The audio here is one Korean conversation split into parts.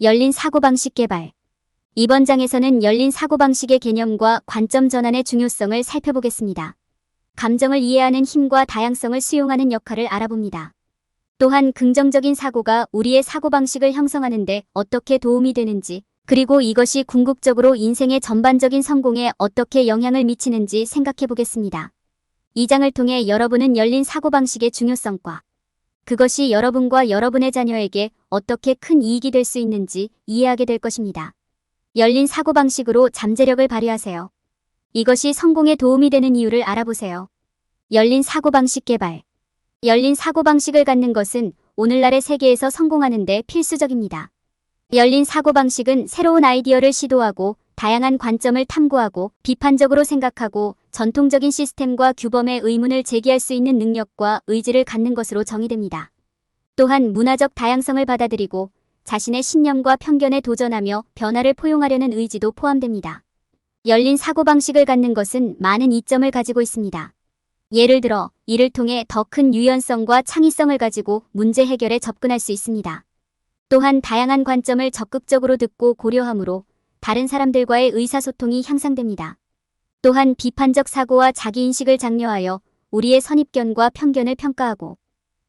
열린 사고방식 개발. 이번 장에서는 열린 사고방식의 개념과 관점 전환의 중요성을 살펴보겠습니다. 감정을 이해하는 힘과 다양성을 수용하는 역할을 알아봅니다. 또한 긍정적인 사고가 우리의 사고방식을 형성하는 데 어떻게 도움이 되는지, 그리고 이것이 궁극적으로 인생의 전반적인 성공에 어떻게 영향을 미치는지 생각해 보겠습니다. 이 장을 통해 여러분은 열린 사고방식의 중요성과 그것이 여러분과 여러분의 자녀에게 어떻게 큰 이익이 될 수 있는지 이해하게 될 것입니다. 열린 사고방식으로 잠재력을 발휘하세요. 이것이 성공에 도움이 되는 이유를 알아보세요. 열린 사고방식 개발. 열린 사고방식을 갖는 것은 오늘날의 세계에서 성공하는 데 필수적입니다. 열린 사고방식은 새로운 아이디어를 시도하고 다양한 관점을 탐구하고 비판적으로 생각하고 전통적인 시스템과 규범에 의문을 제기할 수 있는 능력과 의지를 갖는 것으로 정의됩니다. 또한 문화적 다양성을 받아들이고 자신의 신념과 편견에 도전하며 변화를 포용하려는 의지도 포함됩니다. 열린 사고방식을 갖는 것은 많은 이점을 가지고 있습니다. 예를 들어 이를 통해 더 큰 유연성과 창의성을 가지고 문제 해결에 접근할 수 있습니다. 또한 다양한 관점을 적극적으로 듣고 고려하므로 다른 사람들과의 의사소통이 향상됩니다. 또한 비판적 사고와 자기인식을 장려하여 우리의 선입견과 편견을 평가하고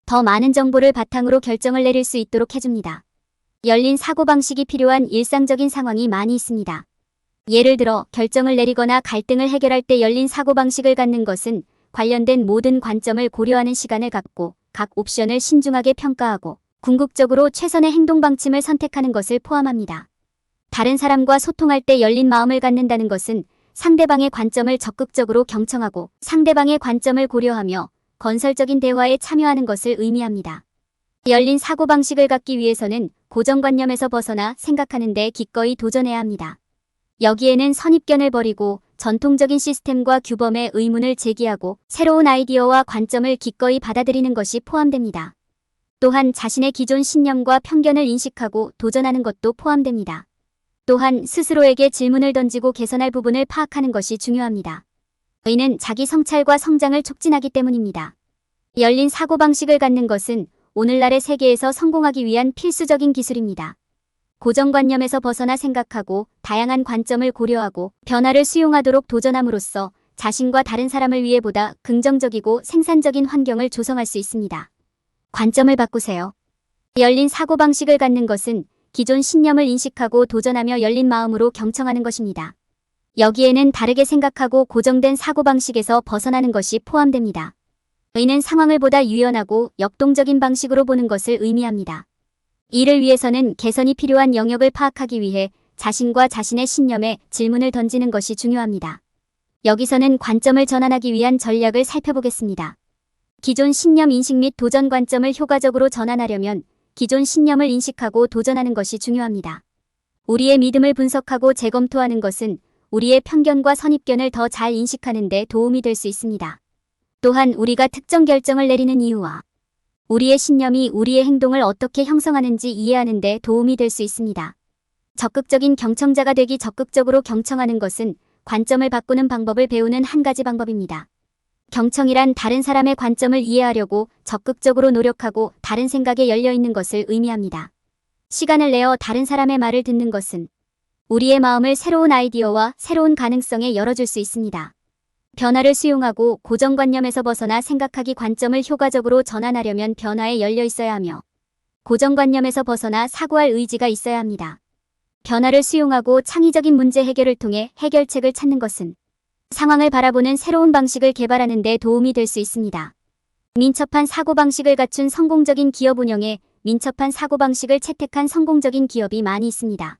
더 많은 정보를 바탕으로 결정을 내릴 수 있도록 해줍니다. 열린 사고방식이 필요한 일상적인 상황이 많이 있습니다. 예를 들어 결정을 내리거나 갈등을 해결할 때 열린 사고방식을 갖는 것은 관련된 모든 관점을 고려하는 시간을 갖고 각 옵션을 신중하게 평가하고 궁극적으로 최선의 행동 방침을 선택하는 것을 포함합니다. 다른 사람과 소통할 때 열린 마음을 갖는다는 것은 상대방의 관점을 적극적으로 경청하고 상대방의 관점을 고려하며 건설적인 대화에 참여하는 것을 의미합니다. 열린 사고방식을 갖기 위해서는 고정관념에서 벗어나 생각하는 데 기꺼이 도전해야 합니다. 여기에는 선입견을 버리고 전통적인 시스템과 규범에 의문을 제기하고 새로운 아이디어와 관점을 기꺼이 받아들이는 것이 포함됩니다. 또한 자신의 기존 신념과 편견을 인식하고 도전하는 것도 포함됩니다. 또한 스스로에게 질문을 던지고 개선할 부분을 파악하는 것이 중요합니다. 이는 자기 성찰과 성장을 촉진하기 때문입니다. 열린 사고방식을 갖는 것은 오늘날의 세계에서 성공하기 위한 필수적인 기술입니다. 고정관념에서 벗어나 생각하고 다양한 관점을 고려하고 변화를 수용하도록 도전함으로써 자신과 다른 사람을 위해 보다 긍정적이고 생산적인 환경을 조성할 수 있습니다. 관점을 바꾸세요. 열린 사고방식을 갖는 것은 기존 신념을 인식하고 도전하며 열린 마음으로 경청하는 것입니다. 여기에는 다르게 생각하고 고정된 사고방식에서 벗어나는 것이 포함됩니다. 이는 상황을 보다 유연하고 역동적인 방식으로 보는 것을 의미합니다. 이를 위해서는 개선이 필요한 영역을 파악하기 위해 자신과 자신의 신념에 질문을 던지는 것이 중요합니다. 여기서는 관점을 전환하기 위한 전략을 살펴보겠습니다. 기존 신념 인식 및 도전 관점을 효과적으로 전환하려면 기존 신념을 인식하고 도전하는 것이 중요합니다. 우리의 믿음을 분석하고 재검토하는 것은 우리의 편견과 선입견을 더 잘 인식하는 데 도움이 될 수 있습니다. 또한 우리가 특정 결정을 내리는 이유와 우리의 신념이 우리의 행동을 어떻게 형성하는지 이해하는 데 도움이 될 수 있습니다. 적극적인 경청자가 되기. 적극적으로 경청하는 것은 관점을 바꾸는 방법을 배우는 한 가지 방법입니다. 경청이란 다른 사람의 관점을 이해하려고 적극적으로 노력하고 다른 생각에 열려 있는 것을 의미합니다. 시간을 내어 다른 사람의 말을 듣는 것은 우리의 마음을 새로운 아이디어와 새로운 가능성에 열어줄 수 있습니다. 변화를 수용하고 고정관념에서 벗어나 생각하기. 관점을 효과적으로 전환하려면 변화에 열려 있어야 하며 고정관념에서 벗어나 사고할 의지가 있어야 합니다. 변화를 수용하고 창의적인 문제 해결을 통해 해결책을 찾는 것은 상황을 바라보는 새로운 방식을 개발하는 데 도움이 될 수 있습니다. 민첩한 사고방식을 갖춘 성공적인 기업 운영에 민첩한 사고방식을 채택한 성공적인 기업이 많이 있습니다.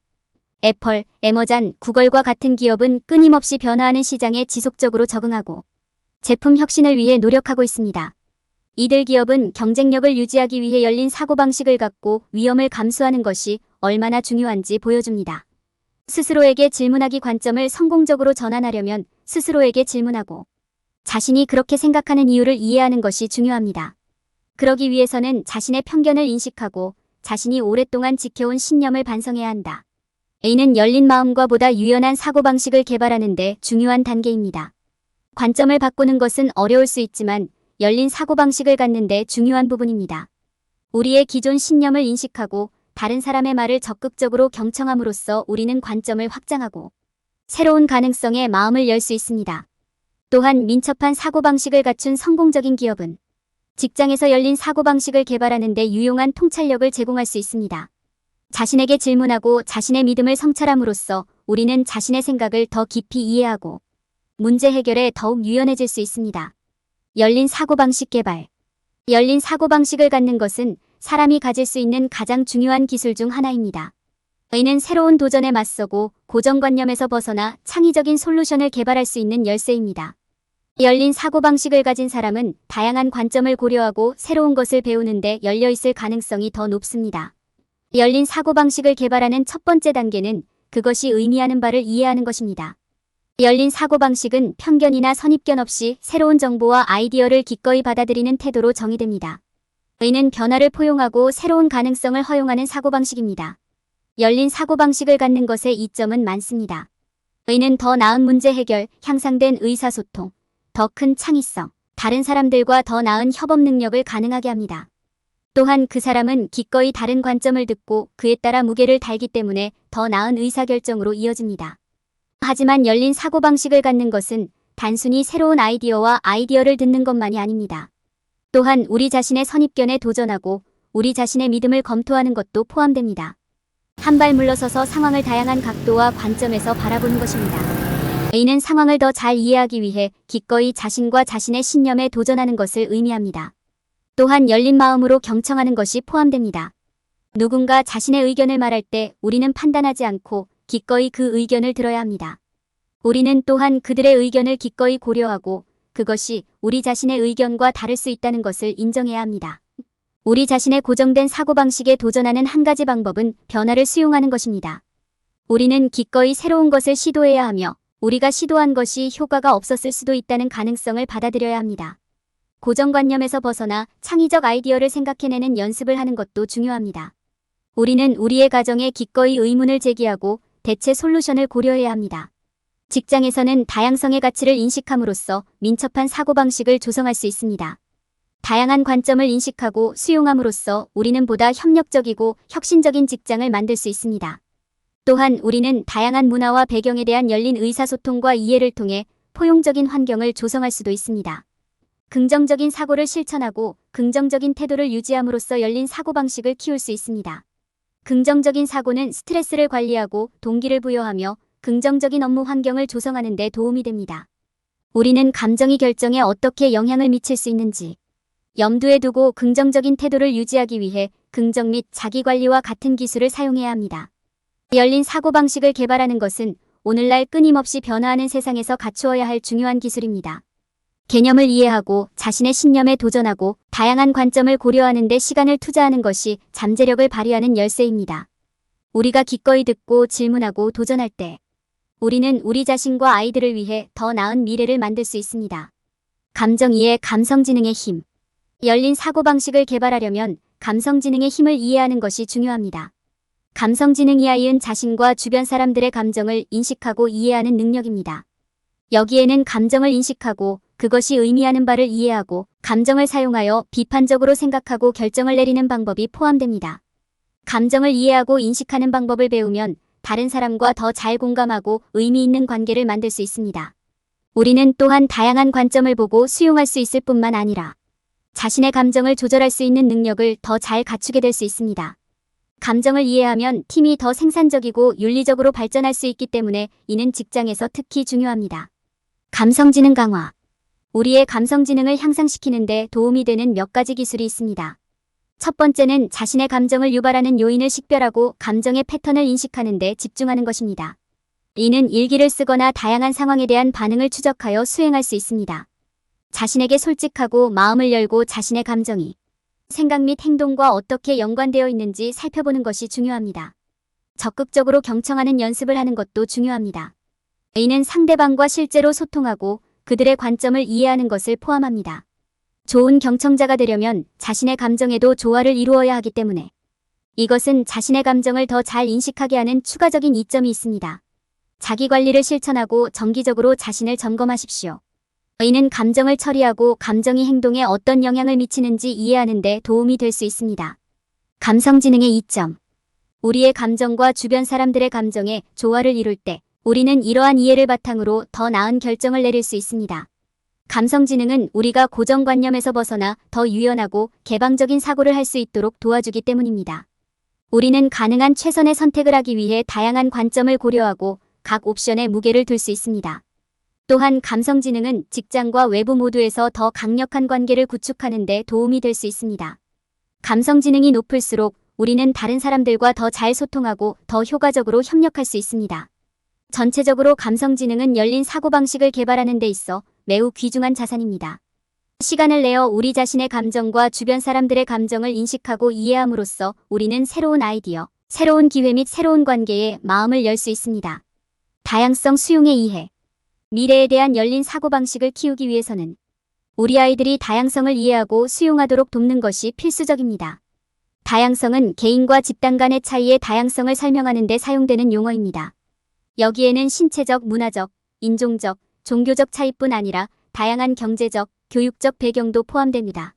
애플, 애머잔, 구글과 같은 기업은 끊임없이 변화하는 시장에 지속적으로 적응하고 제품 혁신을 위해 노력하고 있습니다. 이들 기업은 경쟁력을 유지하기 위해 열린 사고방식을 갖고 위험을 감수하는 것이 얼마나 중요한지 보여줍니다. 스스로에게 질문하기. 관점을 성공적으로 전환하려면 스스로에게 질문하고 자신이 그렇게 생각하는 이유를 이해하는 것이 중요합니다. 그러기 위해서는 자신의 편견을 인식하고 자신이 오랫동안 지켜온 신념을 반성해야 한다. A는 열린 마음과 보다 유연한 사고방식을 개발하는 데 중요한 단계입니다. 관점을 바꾸는 것은 어려울 수 있지만 열린 사고방식을 갖는 데 중요한 부분입니다. 우리의 기존 신념을 인식하고 다른 사람의 말을 적극적으로 경청함으로써 우리는 관점을 확장하고 새로운 가능성에 마음을 열 수 있습니다. 또한 민첩한 사고방식을 갖춘 성공적인 기업은 직장에서 열린 사고방식을 개발하는 데 유용한 통찰력을 제공할 수 있습니다. 자신에게 질문하고 자신의 믿음을 성찰함으로써 우리는 자신의 생각을 더 깊이 이해하고 문제 해결에 더욱 유연해질 수 있습니다. 열린 사고방식 개발. 열린 사고방식을 갖는 것은 사람이 가질 수 있는 가장 중요한 기술 중 하나입니다. 이는 새로운 도전에 맞서고 고정관념에서 벗어나 창의적인 솔루션을 개발할 수 있는 열쇠입니다. 열린 사고방식을 가진 사람은 다양한 관점을 고려하고 새로운 것을 배우는데 열려있을 가능성이 더 높습니다. 열린 사고방식을 개발하는 첫 번째 단계는 그것이 의미하는 바를 이해하는 것입니다. 열린 사고방식은 편견이나 선입견 없이 새로운 정보와 아이디어를 기꺼이 받아들이는 태도로 정의됩니다. 이는 변화를 포용하고 새로운 가능성을 허용하는 사고방식입니다. 열린 사고방식을 갖는 것의 이점은 많습니다. 이는 더 나은 문제 해결, 향상된 의사소통, 더 큰 창의성, 다른 사람들과 더 나은 협업 능력을 가능하게 합니다. 또한 그 사람은 기꺼이 다른 관점을 듣고 그에 따라 무게를 달기 때문에 더 나은 의사결정으로 이어집니다. 하지만 열린 사고방식을 갖는 것은 단순히 새로운 아이디어를 듣는 것만이 아닙니다. 또한 우리 자신의 선입견에 도전하고 우리 자신의 믿음을 검토하는 것도 포함됩니다. 한 발 물러서서 상황을 다양한 각도와 관점에서 바라보는 것입니다. 이는 상황을 더 잘 이해하기 위해 기꺼이 자신과 자신의 신념에 도전하는 것을 의미합니다. 또한 열린 마음으로 경청하는 것이 포함됩니다. 누군가 자신의 의견을 말할 때 우리는 판단하지 않고 기꺼이 그 의견을 들어야 합니다. 우리는 또한 그들의 의견을 기꺼이 고려하고 그것이 우리 자신의 의견과 다를 수 있다는 것을 인정해야 합니다. 우리 자신의 고정된 사고방식에 도전하는 한 가지 방법은 변화를 수용하는 것입니다. 우리는 기꺼이 새로운 것을 시도해야 하며 우리가 시도한 것이 효과가 없었을 수도 있다는 가능성을 받아들여야 합니다. 고정관념에서 벗어나 창의적 아이디어를 생각해내는 연습을 하는 것도 중요합니다. 우리는 우리의 가정에 기꺼이 의문을 제기하고 대체 솔루션을 고려해야 합니다. 직장에서는 다양성의 가치를 인식함으로써 민첩한 사고방식을 조성할 수 있습니다. 다양한 관점을 인식하고 수용함으로써 우리는 보다 협력적이고 혁신적인 직장을 만들 수 있습니다. 또한 우리는 다양한 문화와 배경에 대한 열린 의사소통과 이해를 통해 포용적인 환경을 조성할 수도 있습니다. 긍정적인 사고를 실천하고 긍정적인 태도를 유지함으로써 열린 사고방식을 키울 수 있습니다. 긍정적인 사고는 스트레스를 관리하고 동기를 부여하며 긍정적인 업무 환경을 조성하는 데 도움이 됩니다. 우리는 감정이 결정에 어떻게 영향을 미칠 수 있는지 염두에 두고 긍정적인 태도를 유지하기 위해 긍정 및 자기관리와 같은 기술을 사용해야 합니다. 열린 사고방식을 개발하는 것은 오늘날 끊임없이 변화하는 세상에서 갖추어야 할 중요한 기술입니다. 개념을 이해하고 자신의 신념에 도전하고 다양한 관점을 고려하는 데 시간을 투자하는 것이 잠재력을 발휘하는 열쇠입니다. 우리가 기꺼이 듣고 질문하고 도전할 때 우리는 우리 자신과 아이들을 위해 더 나은 미래를 만들 수 있습니다. 감정이해 감성지능의 힘. 열린 사고방식을 개발하려면 감성지능의 힘을 이해하는 것이 중요합니다. 감성지능이 아이은 자신과 주변 사람들의 감정을 인식하고 이해하는 능력입니다. 여기에는 감정을 인식하고 그것이 의미하는 바를 이해하고 감정을 사용하여 비판적으로 생각하고 결정을 내리는 방법이 포함됩니다. 감정을 이해하고 인식하는 방법을 배우면 다른 사람과 더 잘 공감하고 의미 있는 관계를 만들 수 있습니다. 우리는 또한 다양한 관점을 보고 수용할 수 있을 뿐만 아니라 자신의 감정을 조절할 수 있는 능력을 더 잘 갖추게 될 수 있습니다. 감정을 이해하면 팀이 더 생산적이고 윤리적으로 발전할 수 있기 때문에 이는 직장에서 특히 중요합니다. 감성지능 강화. 우리의 감성지능을 향상시키는 데 도움이 되는 몇 가지 기술이 있습니다. 첫 번째는 자신의 감정을 유발하는 요인을 식별하고 감정의 패턴을 인식하는 데 집중하는 것입니다. 이는 일기를 쓰거나 다양한 상황에 대한 반응을 추적하여 수행할 수 있습니다. 자신에게 솔직하고 마음을 열고 자신의 감정이 생각 및 행동과 어떻게 연관되어 있는지 살펴보는 것이 중요합니다. 적극적으로 경청하는 연습을 하는 것도 중요합니다. 이는 상대방과 실제로 소통하고 그들의 관점을 이해하는 것을 포함합니다. 좋은 경청자가 되려면 자신의 감정에도 조화를 이루어야 하기 때문에 이것은 자신의 감정을 더 잘 인식하게 하는 추가적인 이점이 있습니다. 자기관리를 실천하고 정기적으로 자신을 점검하십시오. 이는 감정을 처리하고 감정이 행동에 어떤 영향을 미치는지 이해하는 데 도움이 될 수 있습니다. 감성지능의 이점. 우리의 감정과 주변 사람들의 감정에 조화를 이룰 때 우리는 이러한 이해를 바탕으로 더 나은 결정을 내릴 수 있습니다. 감성지능은 우리가 고정관념에서 벗어나 더 유연하고 개방적인 사고를 할 수 있도록 도와주기 때문입니다. 우리는 가능한 최선의 선택을 하기 위해 다양한 관점을 고려하고 각 옵션에 무게를 둘 수 있습니다. 또한 감성지능은 직장과 외부 모두에서 더 강력한 관계를 구축하는 데 도움이 될 수 있습니다. 감성지능이 높을수록 우리는 다른 사람들과 더 잘 소통하고 더 효과적으로 협력할 수 있습니다. 전체적으로 감성지능은 열린 사고방식을 개발하는 데 있어 매우 귀중한 자산입니다. 시간을 내어 우리 자신의 감정과 주변 사람들의 감정을 인식하고 이해함으로써 우리는 새로운 아이디어, 새로운 기회 및 새로운 관계에 마음을 열 수 있습니다. 다양성 수용의 이해. 미래에 대한 열린 사고방식을 키우기 위해서는 우리 아이들이 다양성을 이해하고 수용하도록 돕는 것이 필수적입니다. 다양성은 개인과 집단 간의 차이의 다양성을 설명하는 데 사용되는 용어입니다. 여기에는 신체적, 문화적, 인종적, 종교적 차이뿐 아니라 다양한 경제적, 교육적 배경도 포함됩니다.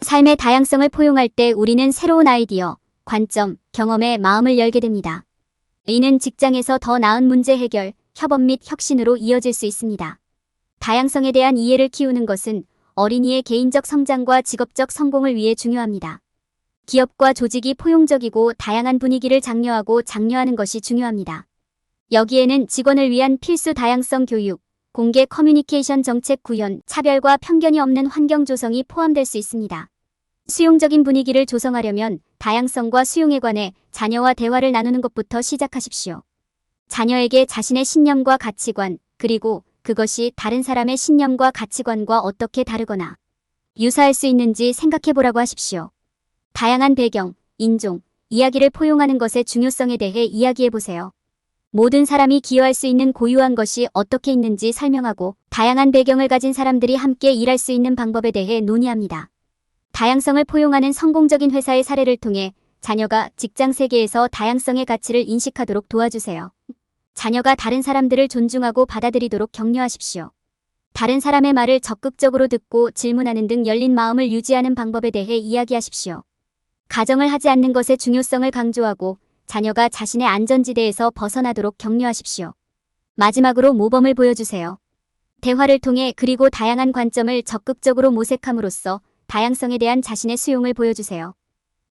삶의 다양성을 포용할 때 우리는 새로운 아이디어, 관점, 경험에 마음을 열게 됩니다. 이는 직장에서 더 나은 문제 해결, 협업 및 혁신으로 이어질 수 있습니다. 다양성에 대한 이해를 키우는 것은 어린이의 개인적 성장과 직업적 성공을 위해 중요합니다. 기업과 조직이 포용적이고 다양한 분위기를 장려하는 것이 중요합니다. 여기에는 직원을 위한 필수 다양성 교육, 공개 커뮤니케이션 정책 구현, 차별과 편견이 없는 환경 조성이 포함될 수 있습니다. 수용적인 분위기를 조성하려면 다양성과 수용에 관해 자녀와 대화를 나누는 것부터 시작하십시오. 자녀에게 자신의 신념과 가치관, 그리고 그것이 다른 사람의 신념과 가치관과 어떻게 다르거나 유사할 수 있는지 생각해보라고 하십시오. 다양한 배경, 인종, 이야기를 포용하는 것의 중요성에 대해 이야기해보세요. 모든 사람이 기여할 수 있는 고유한 것이 어떻게 있는지 설명하고 다양한 배경을 가진 사람들이 함께 일할 수 있는 방법에 대해 논의합니다. 다양성을 포용하는 성공적인 회사의 사례를 통해 자녀가 직장 세계에서 다양성의 가치를 인식하도록 도와주세요. 자녀가 다른 사람들을 존중하고 받아들이도록 격려하십시오. 다른 사람의 말을 적극적으로 듣고 질문하는 등 열린 마음을 유지하는 방법에 대해 이야기하십시오. 가정을 하지 않는 것의 중요성을 강조하고 자녀가 자신의 안전지대에서 벗어나도록 격려하십시오. 마지막으로 모범을 보여주세요. 대화를 통해 그리고 다양한 관점을 적극적으로 모색함으로써 다양성에 대한 자신의 수용을 보여주세요.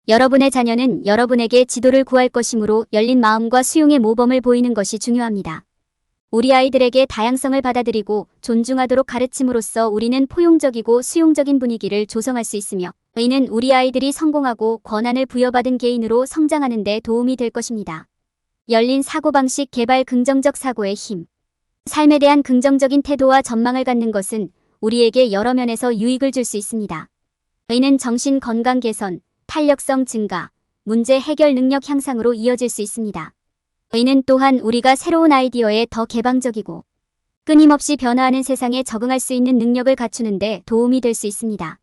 여러분의 자녀는 여러분에게 지도를 구할 것이므로 열린 마음과 수용의 모범을 보이는 것이 중요합니다. 우리 아이들에게 다양성을 받아들이고 존중하도록 가르침으로써 우리는 포용적이고 수용적인 분위기를 조성할 수 있으며 이는 우리 아이들이 성공하고 권한을 부여받은 개인으로 성장하는 데 도움이 될 것입니다. 열린 사고방식 개발 긍정적 사고의 힘. 삶에 대한 긍정적인 태도와 전망을 갖는 것은 우리에게 여러 면에서 유익을 줄 수 있습니다. 이는 정신 건강 개선, 탄력성 증가, 문제 해결 능력 향상으로 이어질 수 있습니다. 이는 또한 우리가 새로운 아이디어에 더 개방적이고 끊임없이 변화하는 세상에 적응할 수 있는 능력을 갖추는 데 도움이 될 수 있습니다.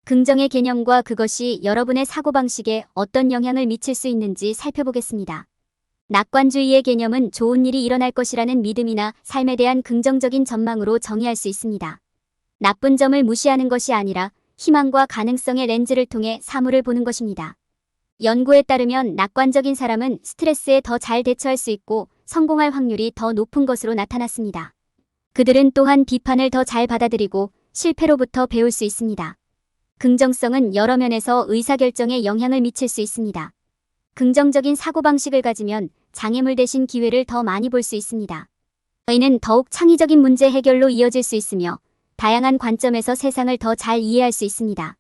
긍정의 개념과 그것이 여러분의 사고방식에 어떤 영향을 미칠 수 있는지 살펴보겠습니다. 낙관주의의 개념은 좋은 일이 일어날 것이라는 믿음이나 삶에 대한 긍정적인 전망으로 정의할 수 있습니다. 나쁜 점을 무시하는 것이 아니라 희망과 가능성의 렌즈를 통해 사물을 보는 것입니다. 연구에 따르면 낙관적인 사람은 스트레스에 더 잘 대처할 수 있고 성공할 확률이 더 높은 것으로 나타났습니다. 그들은 또한 비판을 더 잘 받아들이고 실패로부터 배울 수 있습니다. 긍정성은 여러 면에서 의사결정에 영향을 미칠 수 있습니다. 긍정적인 사고방식을 가지면 장애물 대신 기회를 더 많이 볼 수 있습니다. 이는 더욱 창의적인 문제 해결로 이어질 수 있으며 다양한 관점에서 세상을 더 잘 이해할 수 있습니다.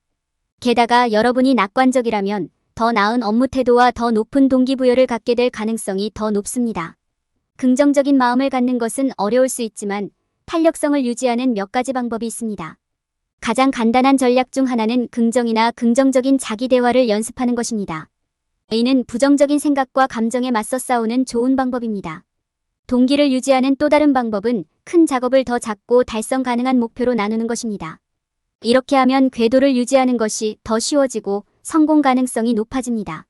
게다가 여러분이 낙관적이라면 더 나은 업무 태도와 더 높은 동기부여를 갖게 될 가능성이 더 높습니다. 긍정적인 마음을 갖는 것은 어려울 수 있지만 탄력성을 유지하는 몇 가지 방법이 있습니다. 가장 간단한 전략 중 하나는 긍정이나 긍정적인 자기 대화를 연습하는 것입니다. 이는 부정적인 생각과 감정에 맞서 싸우는 좋은 방법입니다. 동기를 유지하는 또 다른 방법은 큰 작업을 더 작고 달성 가능한 목표로 나누는 것입니다. 이렇게 하면 궤도를 유지하는 것이 더 쉬워지고 성공 가능성이 높아집니다.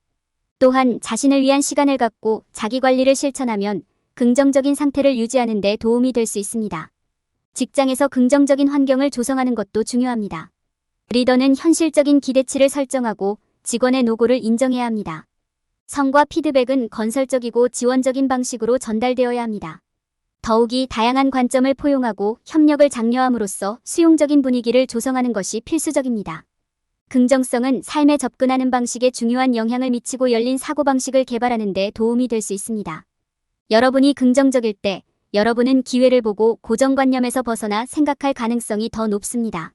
또한 자신을 위한 시간을 갖고 자기 관리를 실천하면 긍정적인 상태를 유지하는 데 도움이 될 수 있습니다. 직장에서 긍정적인 환경을 조성하는 것도 중요합니다. 리더는 현실적인 기대치를 설정하고 직원의 노고를 인정해야 합니다. 성과 피드백은 건설적이고 지원적인 방식으로 전달되어야 합니다. 더욱이 다양한 관점을 포용하고 협력을 장려함으로써 수용적인 분위기를 조성하는 것이 필수적입니다. 긍정성은 삶에 접근하는 방식에 중요한 영향을 미치고 열린 사고방식을 개발하는 데 도움이 될 수 있습니다. 여러분이 긍정적일 때 여러분은 기회를 보고 고정관념에서 벗어나 생각할 가능성이 더 높습니다.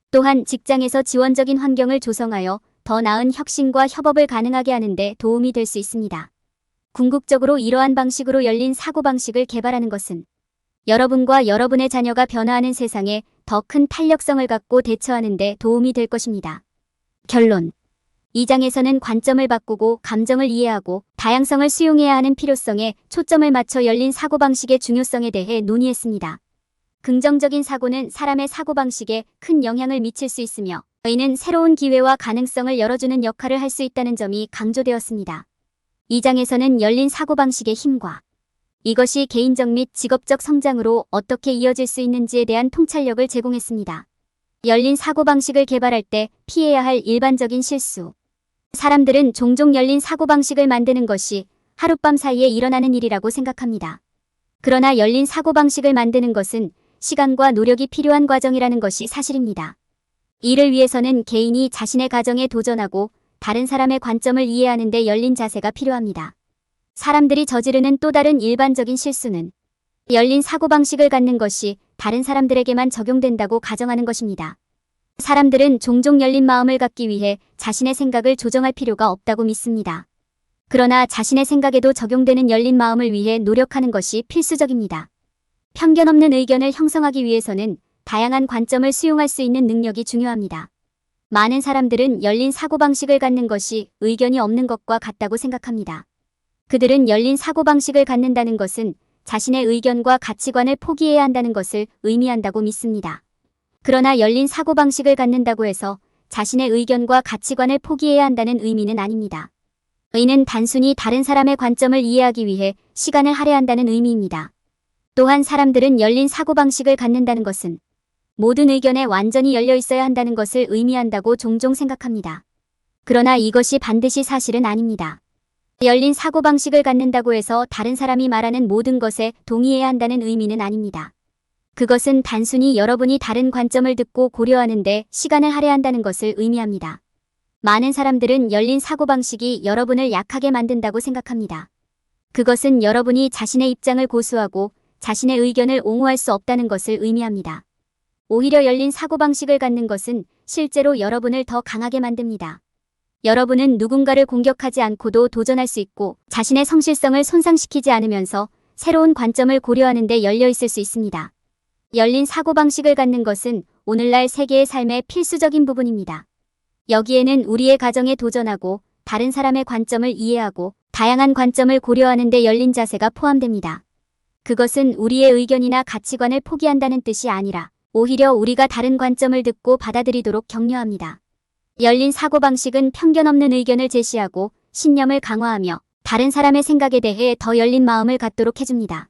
또한 직장에서 지원적인 환경을 조성하여 더 나은 혁신과 협업을 가능하게 하는 데 도움이 될 수 있습니다. 궁극적으로 이러한 방식으로 열린 사고방식을 개발하는 것은 여러분과 여러분의 자녀가 변화하는 세상에 더 큰 탄력성을 갖고 대처하는 데 도움이 될 것입니다. 결론. 이 장에서는 관점을 바꾸고 감정을 이해하고 다양성을 수용해야 하는 필요성에 초점을 맞춰 열린 사고방식의 중요성에 대해 논의했습니다. 긍정적인 사고는 사람의 사고방식에 큰 영향을 미칠 수 있으며 이는 새로운 기회와 가능성을 열어주는 역할을 할 수 있다는 점이 강조되었습니다. 이 장에서는 열린 사고방식의 힘과 이것이 개인적 및 직업적 성장으로 어떻게 이어질 수 있는지에 대한 통찰력을 제공했습니다. 열린 사고방식을 개발할 때 피해야 할 일반적인 실수. 사람들은 종종 열린 사고방식을 만드는 것이 하룻밤 사이에 일어나는 일이라고 생각합니다. 그러나 열린 사고방식을 만드는 것은 시간과 노력이 필요한 과정이라는 것이 사실입니다. 이를 위해서는 개인이 자신의 가정에 도전하고 다른 사람의 관점을 이해하는 데 열린 자세가 필요합니다. 사람들이 저지르는 또 다른 일반적인 실수는 열린 사고방식을 갖는 것이 다른 사람들에게만 적용된다고 가정하는 것입니다. 사람들은 종종 열린 마음을 갖기 위해 자신의 생각을 조정할 필요가 없다고 믿습니다. 그러나 자신의 생각에도 적용되는 열린 마음을 위해 노력하는 것이 필수적입니다. 편견 없는 의견을 형성하기 위해서는 다양한 관점을 수용할 수 있는 능력이 중요합니다. 많은 사람들은 열린 사고방식을 갖는 것이 의견이 없는 것과 같다고 생각합니다. 그들은 열린 사고방식을 갖는다는 것은 자신의 의견과 가치관을 포기해야 한다는 것을 의미한다고 믿습니다. 그러나 열린 사고방식을 갖는다고 해서 자신의 의견과 가치관을 포기해야 한다는 의미는 아닙니다. 이는 단순히 다른 사람의 관점을 이해하기 위해 시간을 할애한다는 의미입니다. 또한 사람들은 열린 사고방식을 갖는다는 것은 모든 의견에 완전히 열려 있어야 한다는 것을 의미한다고 종종 생각합니다. 그러나 이것이 반드시 사실은 아닙니다. 열린 사고방식을 갖는다고 해서 다른 사람이 말하는 모든 것에 동의해야 한다는 의미는 아닙니다. 그것은 단순히 여러분이 다른 관점을 듣고 고려하는데 시간을 할애한다는 것을 의미합니다. 많은 사람들은 열린 사고방식이 여러분을 약하게 만든다고 생각합니다. 그것은 여러분이 자신의 입장을 고수하고 자신의 의견을 옹호할 수 없다는 것을 의미합니다. 오히려 열린 사고방식을 갖는 것은 실제로 여러분을 더 강하게 만듭니다. 여러분은 누군가를 공격하지 않고도 도전할 수 있고 자신의 성실성을 손상시키지 않으면서 새로운 관점을 고려하는 데 열려 있을 수 있습니다. 열린 사고방식을 갖는 것은 오늘날 세계의 삶의 필수적인 부분입니다. 여기에는 우리의 가정에 도전하고 다른 사람의 관점을 이해하고 다양한 관점을 고려하는 데 열린 자세가 포함됩니다. 그것은 우리의 의견이나 가치관을 포기한다는 뜻이 아니라 오히려 우리가 다른 관점을 듣고 받아들이도록 격려합니다. 열린 사고방식은 편견 없는 의견을 제시하고 신념을 강화하며 다른 사람의 생각에 대해 더 열린 마음을 갖도록 해줍니다.